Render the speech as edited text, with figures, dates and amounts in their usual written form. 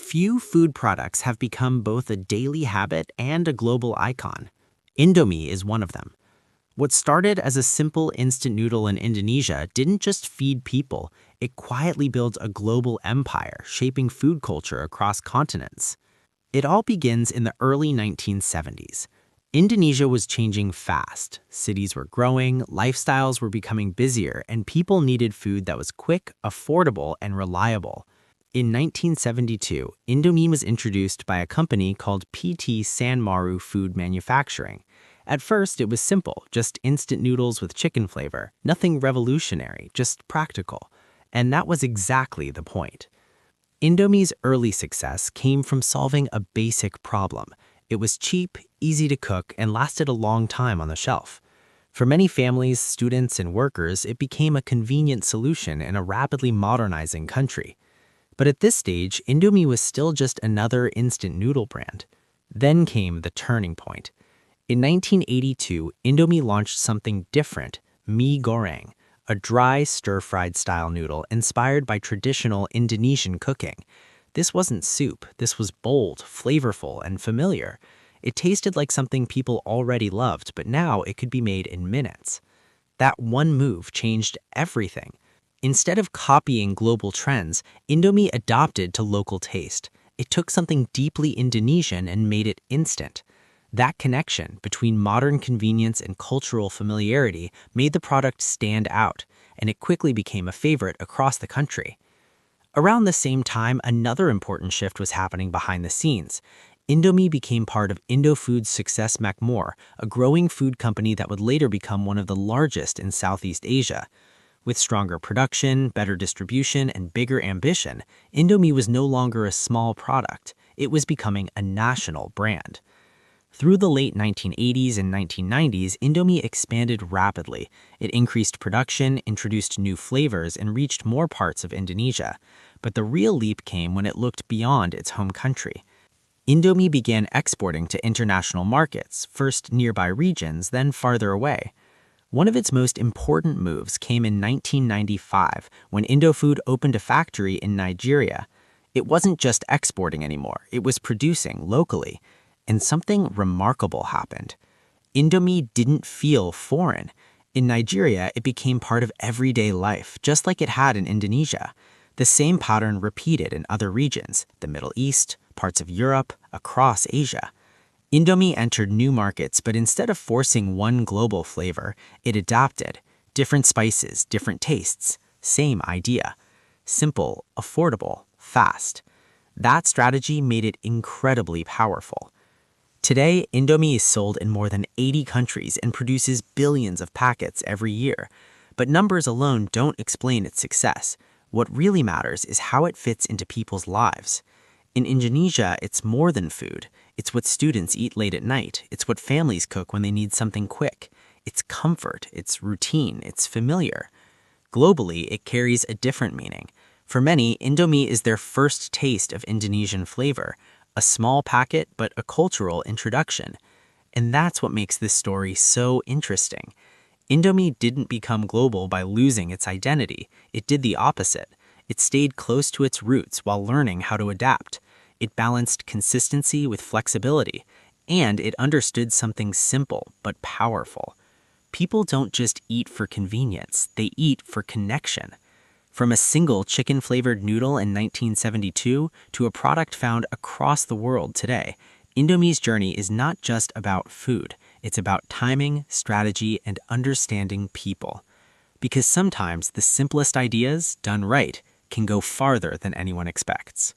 Few food products have become both a daily habit and a global icon. Indomie is one of them. What started as a simple instant noodle in Indonesia didn't just feed people, it quietly built a global empire, shaping food culture across continents. It all begins in the early 1970s. Indonesia was changing fast. Cities were growing, lifestyles were becoming busier, and people needed food that was quick, affordable, and reliable. In 1972, Indomie was introduced by a company called PT Sanmaru Food Manufacturing. At first, it was simple, just instant noodles with chicken flavor. Nothing revolutionary, just practical. And that was exactly the point. Indomie's early success came from solving a basic problem. It was cheap, easy to cook, and lasted a long time on the shelf. For many families, students, and workers, it became a convenient solution in a rapidly modernizing country. But at this stage, Indomie was still just another instant noodle brand. Then came the turning point. In 1982, Indomie launched something different, mie goreng, a dry, stir-fried style noodle inspired by traditional Indonesian cooking. This wasn't soup, this was bold, flavorful, and familiar. It tasted like something people already loved, but now it could be made in minutes. That one move changed everything. Instead of copying global trends, Indomie adopted to local taste. It took something deeply Indonesian and made it instant. That connection between modern convenience and cultural familiarity made the product stand out, and it quickly became a favorite across the country. Around the same time, another important shift was happening behind the scenes. Indomie became part of Indofood's Success Macmore, a growing food company that would later become one of the largest in Southeast Asia. With stronger production, better distribution, and bigger ambition, Indomie was no longer a small product. It was becoming a national brand. Through the late 1980s and 1990s, Indomie expanded rapidly. It increased production, introduced new flavors, and reached more parts of Indonesia. But the real leap came when it looked beyond its home country. Indomie began exporting to international markets, first nearby regions, then farther away. One of its most important moves came in 1995 when Indofood opened a factory in Nigeria. It wasn't just exporting anymore, it was producing locally. And something remarkable happened. Indomie didn't feel foreign. In Nigeria, it became part of everyday life, just like it had in Indonesia. The same pattern repeated in other regions, the Middle East, parts of Europe, across Asia. Indomie entered new markets, but instead of forcing one global flavor, it adapted. Different spices, different tastes, same idea. Simple, affordable, fast. That strategy made it incredibly powerful. Today, Indomie is sold in more than 80 countries and produces billions of packets every year. But numbers alone don't explain its success. What really matters is how it fits into people's lives. In Indonesia, it's more than food. It's what students eat late at night. It's what families cook when they need something quick. It's comfort, it's routine, it's familiar. Globally, it carries a different meaning. For many, Indomie is their first taste of Indonesian flavor. A small packet, but a cultural introduction. And that's what makes this story so interesting. Indomie didn't become global by losing its identity. It did the opposite. It stayed close to its roots while learning how to adapt. It balanced consistency with flexibility, and it understood something simple but powerful. People don't just eat for convenience, they eat for connection. From a single chicken-flavored noodle in 1972 to a product found across the world today, Indomie's journey is not just about food. It's about timing, strategy, and understanding people. Because sometimes the simplest ideas, done right, can go farther than anyone expects.